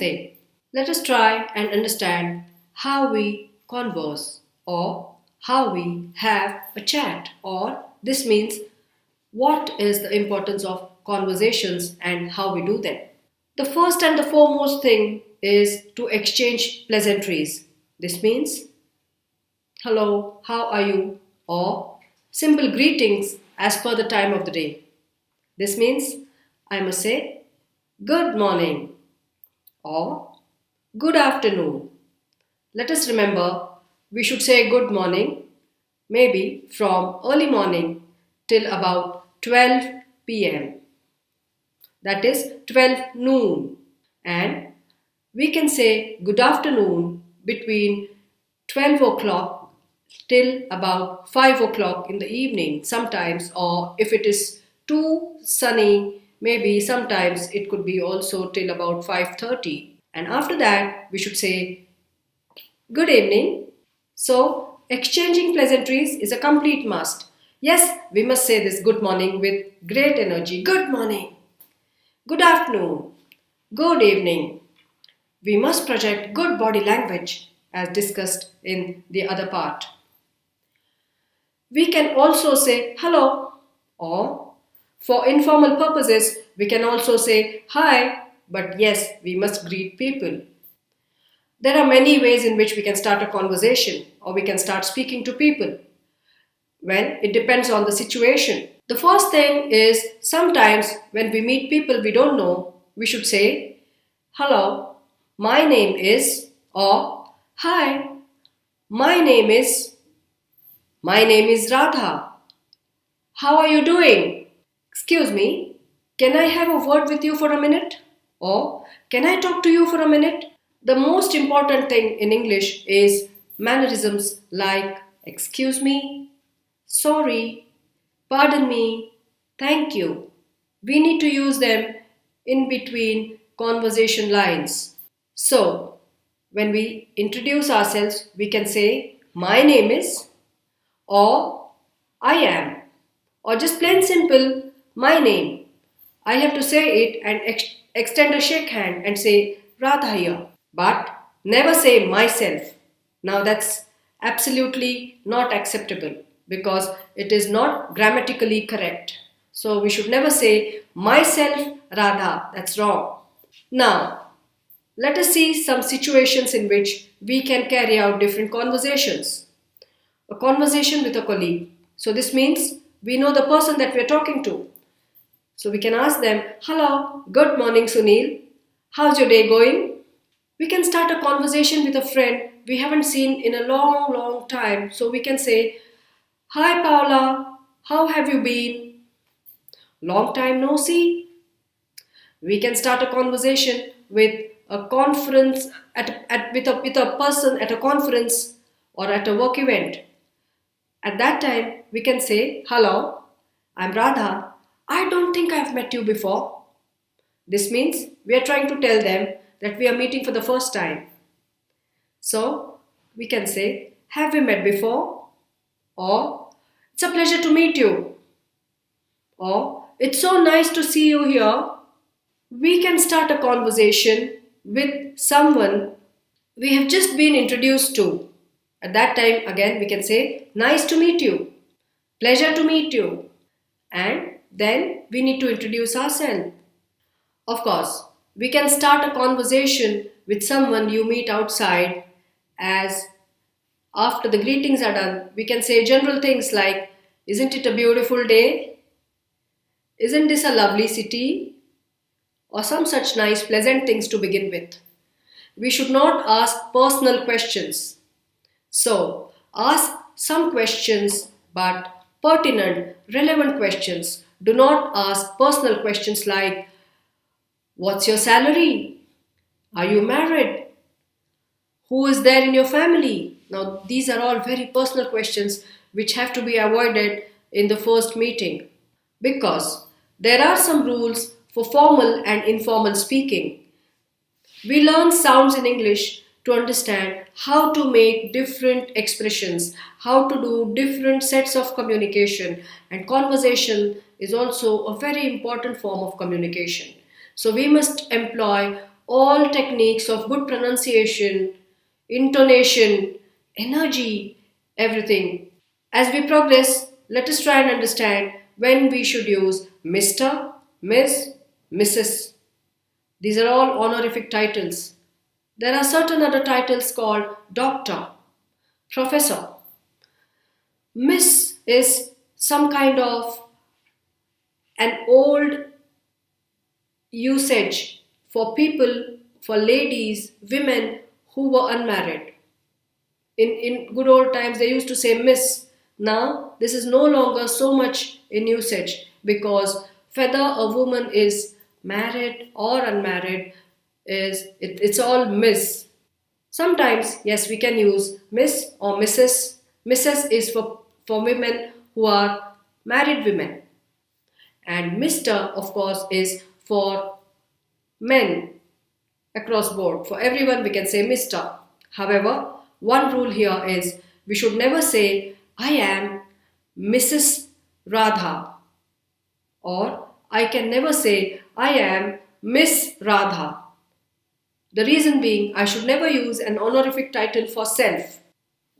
Namaste. Let us try and understand how we converse or how we have a chat, or this means what is the importance of conversations and how we do them. The first and the foremost thing is to exchange pleasantries. This means hello, how are you, or simple greetings as per the time of the day. This means I must say good morning or good afternoon. Let us remember we should say good morning maybe from early morning till about 12 pm. That is 12 noon. And we can say good afternoon between 12 o'clock till about 5 o'clock in the evening sometimes, or if it is too sunny, maybe sometimes it could be also till about 5:30. And after that, we should say good evening. So, exchanging pleasantries is a complete must. Yes, we must say this good morning with great energy. Good morning. Good afternoon. Good evening. We must project good body language as discussed in the other part. We can also say hello, or for informal purposes, we can also say hi, but yes, we must greet people. There are many ways in which we can start a conversation or we can start speaking to people. Well, it depends on the situation. The first thing is sometimes when we meet people we don't know, we should say, hello, my name is, or hi, my name is Radha. How are you doing? Excuse me, can I have a word with you for a minute? Or can I talk to you for a minute? The most important thing in English is mannerisms like excuse me, sorry, pardon me, thank you. We need to use them in between conversation lines. So, when we introduce ourselves, we can say, my name is, or I am, or just plain simple, my name. I have to say it and extend a shake hand and say, Radha here. But never say myself. Now that's absolutely not acceptable because it is not grammatically correct. So we should never say myself Radha. That's wrong. Now, let us see some situations in which we can carry out different conversations. A conversation with a colleague. So this means we know the person that we are talking to. So we can ask them, hello, good morning Sunil. How's your day going? We can start a conversation with a friend we haven't seen in a long time. So we can say, hi Paula, how have you been? Long time no see. We can start a conversation with a conference with a person at a conference or at a work event. At that time, we can say, hello, I'm Radha. I don't think I've met you before. This means we are trying to tell them that we are meeting for the first time. So, we can say, have we met before? Or, it's a pleasure to meet you. Or, it's so nice to see you here. We can start a conversation with someone we have just been introduced to. At that time, again, we can say, nice to meet you, pleasure to meet you. And then we need to introduce ourselves. Of course, we can start a conversation with someone you meet outside, as after the greetings are done, we can say general things like, isn't it a beautiful day? Isn't this a lovely city? Or some such nice, pleasant things to begin with. We should not ask personal questions. So, ask some questions but pertinent, relevant questions. Do not ask personal questions like, what's your salary? Are you married? Who is there in your family? Now, these are all very personal questions which have to be avoided in the first meeting because there are some rules for formal and informal speaking. We learn sounds in English to understand how to make different expressions, how to do different sets of communication, and conversation is also a very important form of communication. So we must employ all techniques of good pronunciation, intonation, energy, everything. As we progress, let us try and understand when we should use Mr., Miss, Mrs. These are all honorific titles. There are certain other titles called Doctor, Professor. Miss is some kind of an old usage for people, for ladies, women who were unmarried. In good old times, they used to say Miss. Now, this is no longer so much in usage because whether a woman is married or unmarried, it's all Miss. Sometimes, yes, we can use Miss or Mrs. Mrs. is for women who are married women. And Mr., of course, is for men across board. For everyone, we can say Mr. However, one rule here is we should never say, I am Mrs. Radha, or I can never say, I am Miss Radha. The reason being, I should never use an honorific title for self.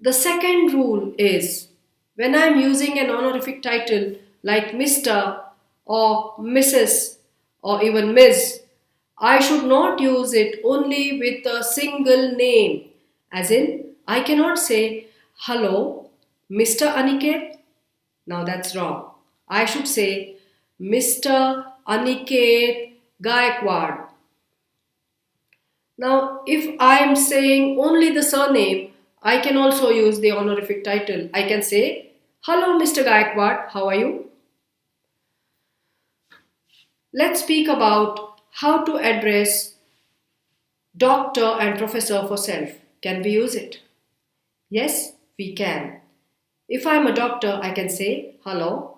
The second rule is, when I am using an honorific title like Mr. or Mrs. or even Ms., I should not use it only with a single name. As in, I cannot say, hello, Mr. Aniket. Now that's wrong. I should say, Mr. Aniket Gaikwad. Now, if I am saying only the surname, I can also use the honorific title. I can say, hello, Mr. Gaikwad, how are you? Let's speak about how to address doctor and professor for self. Can we use it? Yes, we can. If I am a doctor, I can say, hello,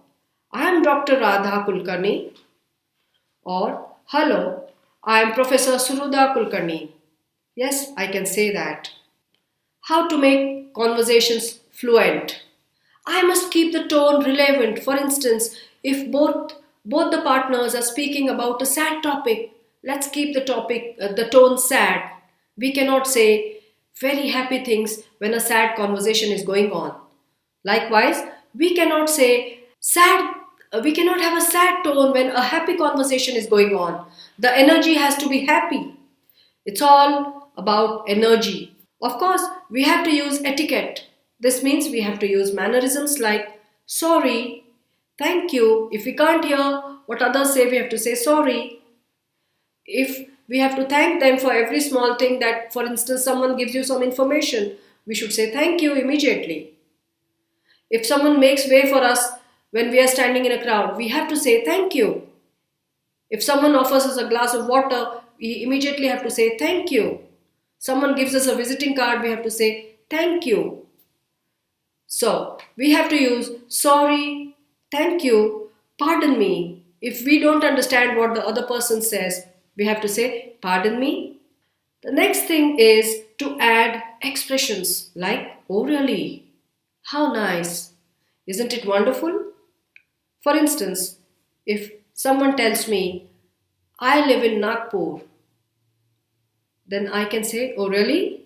I am Dr. Radha Kulkarni, or hello, I am Professor Surhuda Kulkarni. Yes, I can say that. How to make conversations fluent? I must keep the tone relevant. For instance, if both the partners are speaking about a sad topic, let's keep the tone sad. We cannot say very happy things when a sad conversation is going on. Likewise, we cannot have a sad tone when a happy conversation is going on. The energy has to be happy. It's all about energy. Of course, we have to use etiquette. This means we have to use mannerisms like sorry, thank you. If we can't hear what others say, we have to say sorry. If we have to thank them for every small thing that, for instance, someone gives you some information, we should say thank you immediately. If someone makes way for us when we are standing in a crowd, we have to say thank you. If someone offers us a glass of water, we immediately have to say thank you. Someone gives us a visiting card, we have to say thank you. So, we have to use sorry, thank you, pardon me. If we don't understand what the other person says, we have to say pardon me. The next thing is to add expressions like oh really, how nice, isn't it wonderful? For instance, if someone tells me I live in Nagpur, then I can say oh really?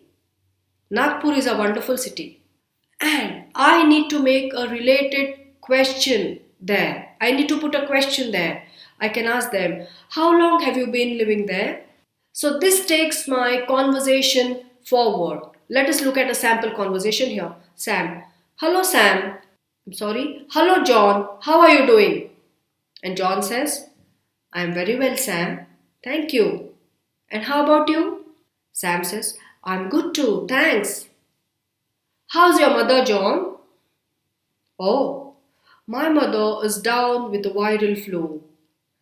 Nagpur is a wonderful city. And I need to make a related question there. I need to put a question there. I can ask them, how long have you been living there? So this takes my conversation forward. Let us look at a sample conversation here. Sam. Hello Sam. I'm sorry. Hello John. How are you doing? And John says, I'm very well Sam. Thank you. And how about you? Sam says, I'm good too. Thanks. How's your mother, John? Oh, my mother is down with the viral flu.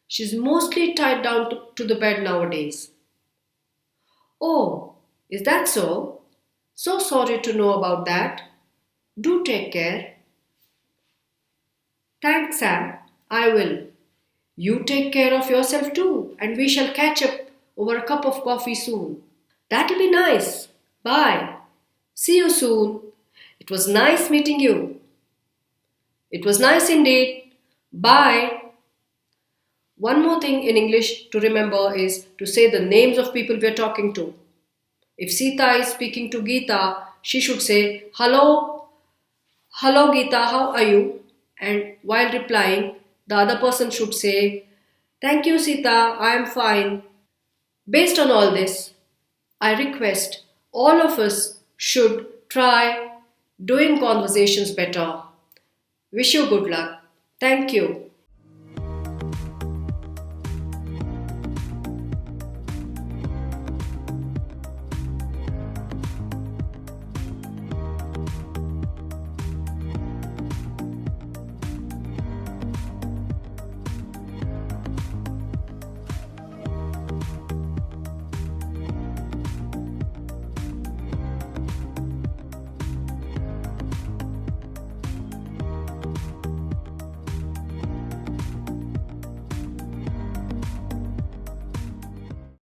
She's mostly tied down to the bed nowadays. Oh, is that so? So sorry to know about that. Do take care. Thanks, Sam. I will. You take care of yourself too, and we shall catch up over a cup of coffee soon. That'll be nice. Bye. See you soon. It was nice meeting you. It was nice indeed. Bye. One more thing in English to remember is to say the names of people we are talking to. If Sita is speaking to Geeta, she should say, "Hello, hello Geeta, how are you?" And while replying, the other person should say, "Thank you, Sita, I am fine." Based on all this, I request all of us should try doing conversations better. Wish you good luck. Thank you.